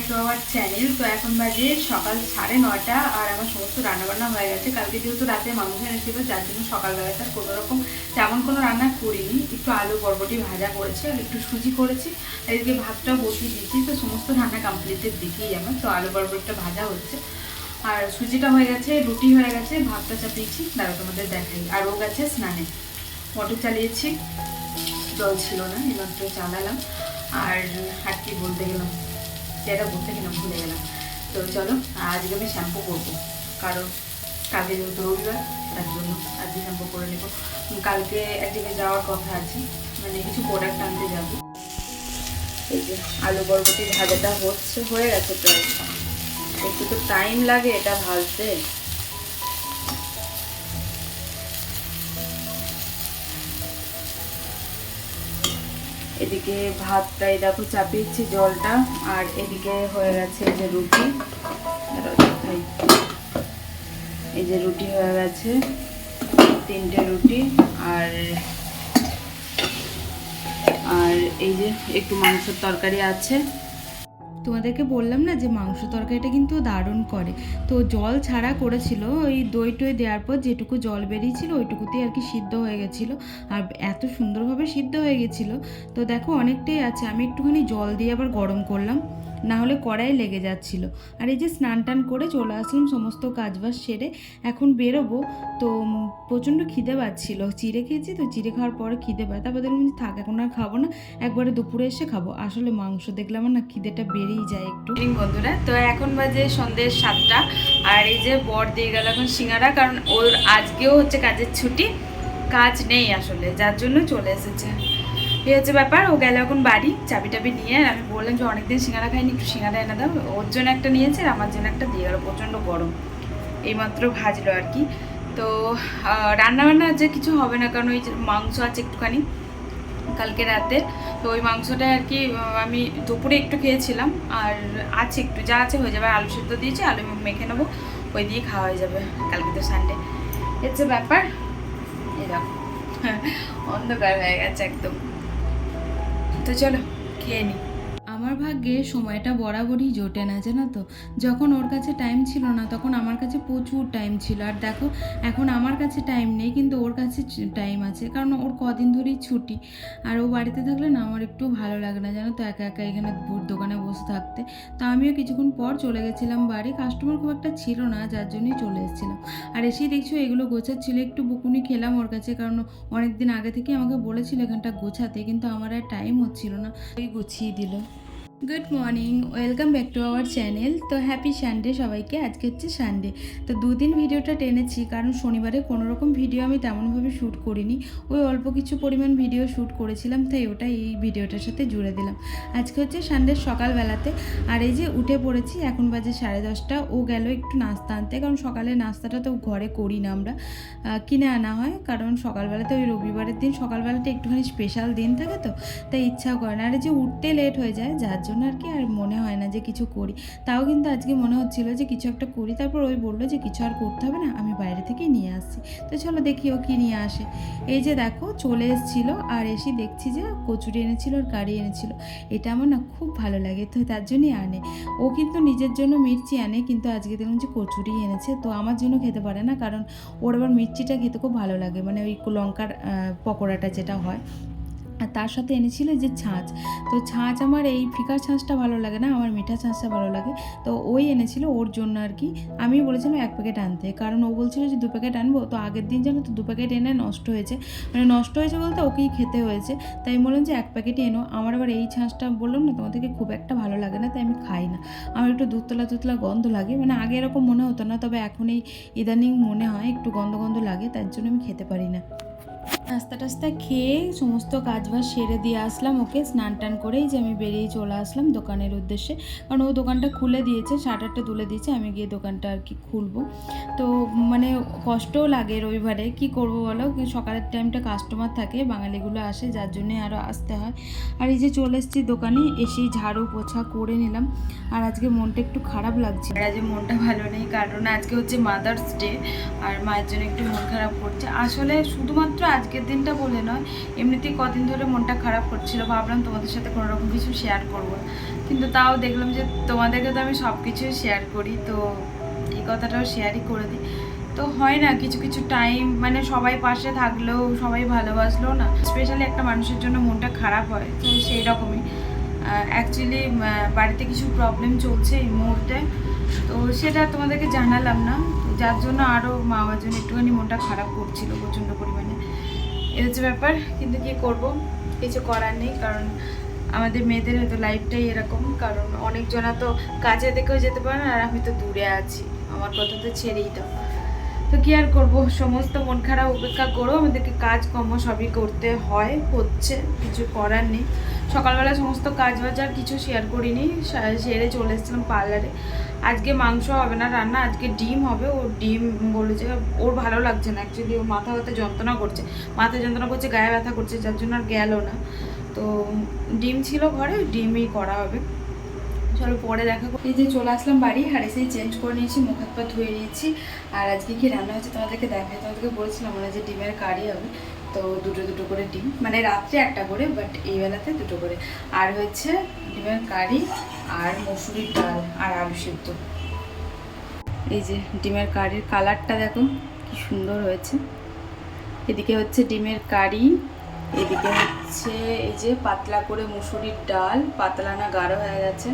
To our channel. তো এখন বাজে সকাল 9:30 আর আমার সমস্ত রান্নাবান্না হয়ে গেছে। কালকে যেহেতু রাতে মাংস এনেছিল, যার জন্য সকালবেলাটা কোনো রকম তেমন কোনো রান্না করিনি। একটু আলু বরবটি ভাজা করেছি আর একটু সুজি করেছি, আর এদিকে ভাতটাও বসিয়ে দিয়েছি। তো সমস্ত রান্না কমপ্লিটের দিকেই আমার। তো আলু বরবটিটা ভাজা হচ্ছে আর সুজিটা হয়ে গেছে, রুটি হয়ে গেছে, ভাতটা চাপিয়েছি, দাঁড়া তোমাদের দেখাই। আর ও গেছে স্নানে, মোটর চালিয়েছি, জল ছিল না, এইমাত্র চালালাম। আর কি বলতে গেলাম, যেটা বলতে গেলাম ভুলে গেলাম। তো চলো, আজকে আমি শ্যাম্পু করবো, কারণ কালকে যেহেতু রবিবার, তার জন্য আজকে শ্যাম্পু করে নেবো। কালকে এক জায়গায় যাওয়ার কথা আছে, মানে কিছু প্রোডাক্ট আনতে যাবো। এই যে আলু বরবটি ভাজাটা হয়ে গেছে প্রায়, একটু তো টাইম লাগে এটা ভাজতে। এদিকে ভাতটাই দেখো চাপিয়েছি জলটা, আর এদিকে হয়ে গেছে যে রুটি, এই যে রুটি হয়ে গেছে 3টে রুটি, আর এই যে একটু মাংসের তরকারি আছে। তোমাদেরকে বললাম না যে মাংস তরকারিটা কিন্তু দারুণ করে। তো জল ছাড়া করেছিল, ওই দই টই দেওয়ার পর যেটুকু জল বেরিয়েছিল ওইটুকুতেই আর কি সিদ্ধ হয়ে গেছিলো, আর এত সুন্দরভাবে সিদ্ধ হয়ে গেছিলো। তো দেখো অনেকটাই আছে, আমি একটুখানি জল দিয়ে আবার গরম করলাম, না হলে কড়াই লেগে যাচ্ছিল। আর এই যে স্নান টান করে চলে আসলাম সমস্ত কাজবাজ সেরে, এখন বেরোবো। তো প্রচণ্ড খিদে পাচ্ছিল, চিড়ে খেয়েছি, তো চিড়ে খাওয়ার পরে খিদে পায়, তারপর দেখলাম যে থাক এখন আর খাবো না, একবারে দুপুরে এসে খাবো। আসলে মাংস দেখলাম না, খিদেটা বেড়েই যায় একটু। বন্ধুরা, তো এখন বাজে সন্ধ্যে 7টা, আর এই যে বর দিয়ে গেল এখন সিঙ্গারা, কারণ ওর আজকেও হচ্ছে কাজের ছুটি, কাজ নেই আসলে, যার জন্য চলে এসেছে। এই হচ্ছে ব্যাপার। ও গেল এখন বাড়ি চাবি টাবি নিয়ে। আমি বললাম যে অনেকদিন সিঙ্গারা খাইনি, একটু সিঙ্গারা এনে দাও। ওর জন্য একটা নিয়েছে আর আমার জন্য একটা দিয়ে গেলো, প্রচণ্ড গরম, এইমাত্র ভাজলো আর কি। তো রান্নাবান্না যে কিছু হবে না, কারণ ওই যে মাংস আছে একটুখানি কালকে রাতে, তো ওই মাংসটা আর কি আমি দুপুরে একটু খেয়েছিলাম, আর আছে একটু, যা আছে হয়ে যাবে। আলু সেদ্ধ দিয়েছি, আলু মেখে নেবো, ওই দিয়ে খাওয়া হয়ে যাবে। কালকে তো সানডে, হচ্ছে ব্যাপার। এরকম অন্ধকার হয়ে গেছে একদম। তো চলো খেয়ে নিই। আমার ভাগ্যে সময়টা বরাবরই জোটে না, জানো তো। যখন ওর কাছে টাইম ছিল না, তখন আমার কাছে প্রচুর টাইম ছিল। আর দেখো এখন আমার কাছে টাইম নেই, কিন্তু ওর কাছে টাইম আছে, কারণ ওর কদিন ধরেই ছুটি। আর ও বাড়িতে থাকলে না আমার একটু ভালো লাগে না, জানো তো, একা একা এখানে দোকানে বসে থাকতে। তো আমিও কিছুক্ষণ পর চলে গেছিলাম বাড়ি, কাস্টমার খুব একটা ছিল না, যার জন্যই চলে এসেছিলাম। আর এসেই দেখছো এগুলো গোছাচ্ছিল, একটু বকুনি খেলাম ওর কাছে, কারণ অনেক দিন আগে থেকে আমাকে বলেছিল এখানটা গোছাতে, কিন্তু আমার আর টাইম হচ্ছিল না, ওই গুছিয়ে দিল। Good morning, welcome back to our channel. তো হ্যাপি সানডে সবাইকে। আজকে হচ্ছে সানডে, তো দুদিন ভিডিওটা টেনেছি, কারণ শনিবারে কোনো রকম ভিডিও আমি তেমনভাবে শ্যুট করিনি, ওই অল্প কিছু পরিমাণ ভিডিও শ্যুট করেছিলাম, তাই ওটা এই ভিডিওটার সাথে জুড়ে দিলাম। আজকে হচ্ছে সানডের সকালবেলাতে, আর এই যে উঠে পড়েছি, এখন বাজে 10:30। ও গেল একটু নাস্তা আনতে, কারণ সকালে নাস্তাটা তো ঘরে করি না, আমরা কিনে আনা হয়, কারণ সকালবেলাতে ওই রবিবারের দিন সকালবেলাটা একটুখানি স্পেশাল দিন থাকে, তো তাই ইচ্ছাও করে না। আর এই যে উঠতে লেট হয়ে যায়, যার জন্য আর কি আর মনে হয় না যে কিছু করি। তাও কিন্তু আজকে মনে হচ্ছিল যে কিছু একটা করি। তারপর ওই বললো যে কিছু আর করতে হবে না, আমি বাইরে থেকেই নিয়ে আসছি। তো চলো দেখি ও কী নিয়ে আসে। এই যে দেখো চলে এসেছিলো, আর এসে দেখছি যে কচুরি এনেছিল আর কারি এনেছিল। এটা আমার না খুব ভালো লাগে, তো তার জন্যই আনে। ও কিন্তু নিজের জন্য মির্চি আনে, কিন্তু আজকে দেখলাম যে কচুরি এনেছে। তো আমার জন্য খেতে পারে না, কারণ ওর আবার মির্চিটা খেতে খুব ভালো লাগে, মানে ওই লঙ্কার পকোড়াটা যেটা হয়। আর তার সাথে এনেছিল যে ছাঁচ। তো ছাঁচ আমার এই ফিকা ছাঁচটা ভালো লাগে না, আমার মিঠা ছাঁচটা ভালো লাগে। তো ওই এনেছিল ওর জন্য আর কি। আমি বলেছিলাম 1 প্যাকেট আনতে, কারণ ও বলছিল যে 2 প্যাকেট আনবো। তো আগের দিন জানো তো 2 প্যাকেট এনে নষ্ট হয়েছে, মানে নষ্ট হয়েছে বলতে ওকেই খেতে হয়েছে। তাই বললাম যে 1 প্যাকেটই এনো। আমার আবার এই ছাঁচটা বললাম না তোমাদেরকে খুব একটা ভালো লাগে না, তাই আমি খাই না। আমার একটু দুধতলা গন্ধ লাগে, মানে আগে এরকম মনে হতো না, তবে এখন এই ইদানিং মনে হয় একটু গন্ধ লাগে, তার জন্য আমি খেতে পারি না। নাস্তা টাস্তা খেয়ে সমস্ত কাজবাজ সেরে দিয়ে আসলাম ওকে, স্নান টান করেই যে আমি বেরিয়ে চলে আসলাম দোকানের উদ্দেশ্যে, কারণ ও দোকানটা খুলে দিয়েছে, শাটারটা তুলে দিয়েছে, আমি গিয়ে দোকানটা আর কি খুলবো। তো মানে কষ্টও লাগে রবিবারে, কি করব বলো, সকালের টাইমটা কাস্টমার থাকে, বাঙালিগুলো আসে, যার জন্যে আরও আসতে হয়। আর এই যে চলে এসেছি দোকানে, এসেই ঝাড়ু পোছা করে নিলাম। আর আজকে মনটা একটু খারাপ লাগছে, আর আজকে মনটা ভালো নেই, কারণ আজকে হচ্ছে মাদার্স ডে, আর মায়ের জন্য একটু মন খারাপ করছে। আসলে শুধুমাত্র আজকের দিনটা বলে নয়, এমনিতেই কদিন ধরে মনটা খারাপ করছিল, ভাবলাম তোমাদের সাথে কোনো রকম কিছু শেয়ার করবো। কিন্তু তাও দেখলাম যে তোমাদেরকে তো আমি সব কিছুই শেয়ার করি, তো এই কথাটাও শেয়ারই করে দিই। তো হয় না কিছু কিছু টাইম, মানে সবাই পাশে থাকলেও সবাই ভালোবাসলেও না, স্পেশালি একটা মানুষের জন্য মনটা খারাপ হয়। তো সেই রকমই অ্যাকচুয়ালি বাড়িতে কিছু প্রবলেম চলছে এই মুহূর্তে, তো সেটা তোমাদেরকে জানালাম না, যার জন্য আরও মা বাবার জন্য একটুখানি মনটা খারাপ করছিল প্রচণ্ড পরিমাণে। এই হচ্ছে ব্যাপার, কিন্তু কি করব, কিছু করার নেই, কারণ আমাদের মেয়েদের হয়তো লাইফটাই এরকম। কারণ অনেকজনা তো কাজে দেখেও যেতে পারে না, আর আমি তো দূরে আছি, আমার কথা তো ছেড়েই দাও। তো কি আর করবো, সমস্ত মন খারাপ উপেক্ষা করেও আমাদেরকে কাজকর্ম সবই করতে হয়, হচ্ছে, কিছু করার নেই। সকালবেলা সমস্ত কাজ বাজার কিছু শেয়ার করিনি, সেরে চলে এসেছিলাম পার্লারে। আজকে মাংস হবে না রান্না, আজকে ডিম হবে। ও ডিম বলে যে ওর ভালো লাগছে না, অ্যাকচুয়ালি ওর মাথা ব্যথা যন্ত্রণা করছে, গায়ে ব্যথা করছে, যার জন্য আর গেল না। তো ডিম ছিল ঘরে, ডিমই করা হবে। চলো পরে দেখা করি। এই যে চলে আসলাম বাড়ি, আর এসেই চেঞ্জ করে নিয়েছি, মুখ হাত পা ধুয়ে নিয়েছি। আর আজকে কি রান্না হচ্ছে তোমাদেরকে দেখাই। তোমাদেরকে বলেছিলাম মানে যে ডিমের কারি হবে, তো দুটো দুটো করে ডিম, মানে রাত্রে একটা করে, বাট এই বেলাতে দুটো করে। আর হচ্ছে ডিমের কারি, আর মসুরির ডাল, আর আলু সিদ্ধ। এই যে ডিমের কারির কালারটা দেখো কি সুন্দর হয়েছে। এদিকে হচ্ছে ডিমের কারি, এদিকে হচ্ছে এই যে পাতলা করে মুসুরির ডাল, পাতলা না গাঢ় হয়ে গেছে,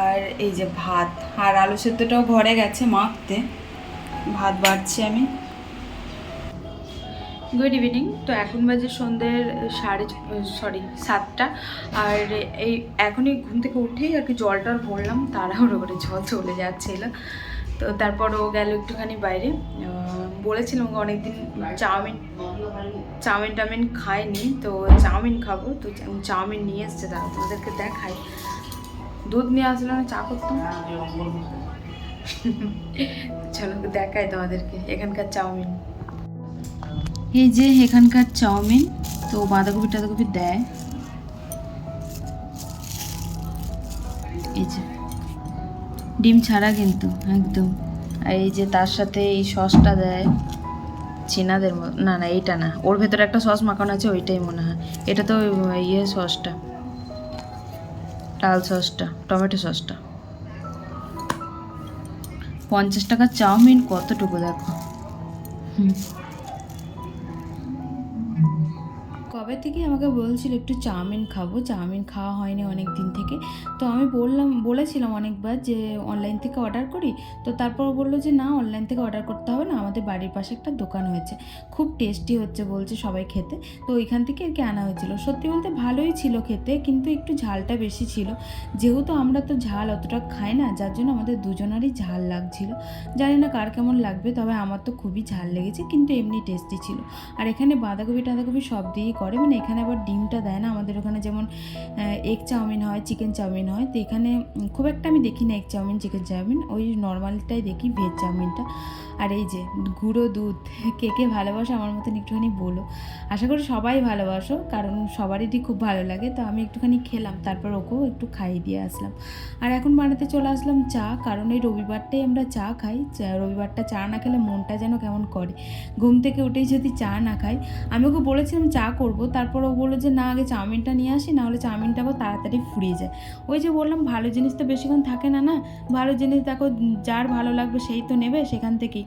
আর এই যে ভাত। আর আলু সেদ্ধটাও ঘরে গেছে মাখতে, ভাত বাড়ছি আমি। Good evening. তো এখন বাজে সন্ধ্যের 7টা। আর এই এখনই ঘুম থেকে উঠেই আর কি জলটা ভরলাম, তাড়াহুড়ো করে জল চলে যাচ্ছিল। তো তারপর ও গেল একটুখানি বাইরে। বলেছিলাম অনেকদিন চাউমিন খাইনি, তো চাউমিন খাবো, তো চাউমিন নিয়ে এসছে, তারা তোমাদেরকে দেখাই। দুধ নিয়ে আসলো না, চা করতাম। চলো দেখাই তোমাদেরকে এখানকার চাউমিন। এই যে এখানকার চাউমিন, তো বাঁধাকপি টাধাকপি দেয়, এই যে ডিম ছাড়া কিন্তু একদম। আর এই যে তার সাথে এই সসটা দেয় চীনাদের মতো, না না এইটা না, ওর ভেতরে একটা সস মাখানো আছে, ওইটাই মনে হয়। এটা তো ইয়ে সসটা, লাল সসটা, টমেটো সসটা। 50 টাকার চাউমিন কতটুকু দেখো। কবে থেকে আমাকে বলছিল একটু চাউমিন খাবো, চাউমিন খাওয়া হয়নি অনেক দিন থেকে। তো আমি বলেছিলাম অনেকবার যে অনলাইন থেকে অর্ডার করি। তো তারপর বললো যে না, অনলাইন থেকে অর্ডার করতে হবে না, আমাদের বাড়ির পাশে একটা দোকান হয়েছে, খুব টেস্টি হচ্ছে বলছে সবাই খেতে। তো ওইখান থেকে আর কি আনা হয়েছিল। সত্যি বলতে ভালোই ছিল খেতে, কিন্তু একটু ঝালটা বেশি ছিল। যেহেতু আমরা তো ঝাল অতটা খাই না, যার জন্য আমাদের দুজনারই ঝাল লাগছিল। জানি না কার কেমন লাগবে, তবে আমার তো খুবই ঝাল লেগেছে, কিন্তু এমনি টেস্টি ছিল। আর এখানে বাঁধাকপি টাধাকপি সব দিয়েই করে, মানে এখানে আবার ডিমটা দেয় না। আমাদের ওখানে যেমন এগ চাউমিন হয়, চিকেন চাউমিন হয়, তো এখানে খুব একটা আমি দেখি না এগ চাউমিন চিকেন চাউমিন, ওই নর্মালটাই দেখি, ভেজ চাউমিনটা। আর এই যে গুঁড়ো দুধ, কে কে ভালোবাসো আমার মতন একটুখানি বলো। আশা করি সবাই ভালোবাসো, কারণ সবারই খুব ভালো লাগে। তো আমি একটুখানি খেলাম, তারপর ওকেও একটু খাইয়ে দিয়ে আসলাম। আর এখন বানাতে চলে আসলাম চা, কারণ এই রবিবারটাই আমরা চা খাই। রবিবারটা চা না খেলে মনটা যেন কেমন করে, ঘুম থেকে উঠেই যদি চা না খাই। আমি ওকে বলেছিলাম চা করব, তারপর ও বললো যে না, আগে চাউমিনটা নিয়ে আসি, নাহলে চাউমিনটা আবার তাড়াতাড়ি ফুরিয়ে যায়। ওই যে বললাম ভালো জিনিস তো বেশিক্ষণ থাকে না, না ভালো জিনিস দেখো যার ভালো লাগবে সেই তো নেবে সেখান থেকেই।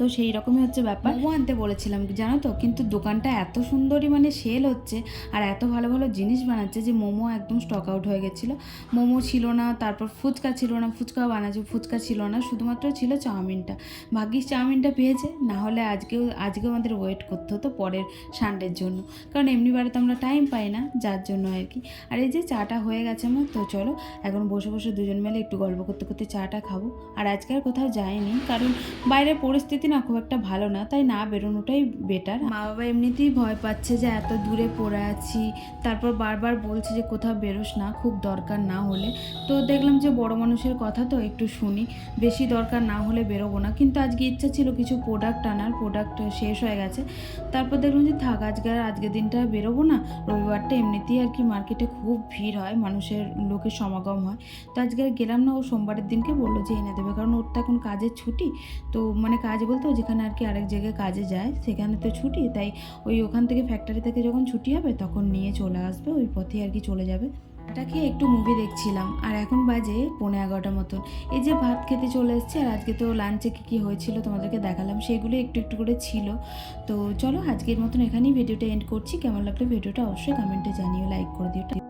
তো সেই রকমই হচ্ছে ব্যাপার। মোমো আনতে বলেছিলাম জানো তো, কিন্তু দোকানটা এত সুন্দরই মানে সেল হচ্ছে, আর এত ভালো ভালো জিনিস বানাচ্ছে যে মোমো একদম স্টক আউট হয়ে গেছিলো। মোমো ছিল না, তারপর ফুচকা ছিল না, ফুচকাও বানাচ্ছে, ফুচকা ছিল না, শুধুমাত্র ছিল চাউমিনটা। ভাগ্যিস চাউমিনটা পেয়েছে, না হলে আজকেও আমাদের ওয়েট করতে হতো পরের সানডের জন্য, কারণ এমনি বাড়িতে আমরা টাইম পাই না, যার জন্য আর কি। আর এই যে চাটা হয়ে গেছে আমার, তো চলো এখন বসে বসে দুজন মিলে একটু গল্প করতে করতে চাটা খাবো। আর আজকে আর কোথাও যাইনি, কারণ বাইরের পরিস্থিতি না খুব একটা ভালো না, তাই না বেরোনোটাই বেটার। মা বাবা এমনিতেই ভয় পাচ্ছে যে এত দূরে পড়ে আছি, তারপর বারবার বলছে যে কোথাও বেরোস না, খুব দরকার না হলে। তো দেখলাম যে বড় মানুষের কথা তো একটু শুনি, বেশি দরকার না হলে বেরোবো না। কিন্তু আজকে ইচ্ছা ছিল কিছু প্রোডাক্ট আনার, প্রোডাক্ট শেষ হয়ে গেছে। তারপর দেখলাম যে থাক, আজকের দিনটা বেরোবো না। রবিবারটা এমনিতেই আর কি মার্কেটে খুব ভিড় হয়, মানুষের লোকের সমাগম হয়। তো আজকে আর গেলাম না। ও সোমবারের দিনকে বললো যে এনে দেবে, কারণ ওর তো এখন কাজের ছুটি। তো মানে কাজ বলতে ও যেখানে আর কি আরেক জায়গায় কাজে যায় সেখানে তো ছুটি, তাই ওই ওখান থেকে ফ্যাক্টরি থেকে যখন ছুটি হবে তখন নিয়ে চলে আসবে, ওই পথে আর কি চলে যাবে। চাটা খেয়ে একটু মুভি দেখছিলাম, আর এখন বাজে 11:15 মতন। এই যে ভাত খেতে চলে এসেছি, আর আজকে তো লাঞ্চে কী কী হয়েছিল তোমাদেরকে দেখালাম, সেগুলো একটু একটু করে ছিল। তো চলো আজকের মতন এখানেই ভিডিওটা এন্ড করছি। কেমন লাগলো ভিডিওটা অবশ্যই কমেন্টে জানিও, লাইক করে দিও।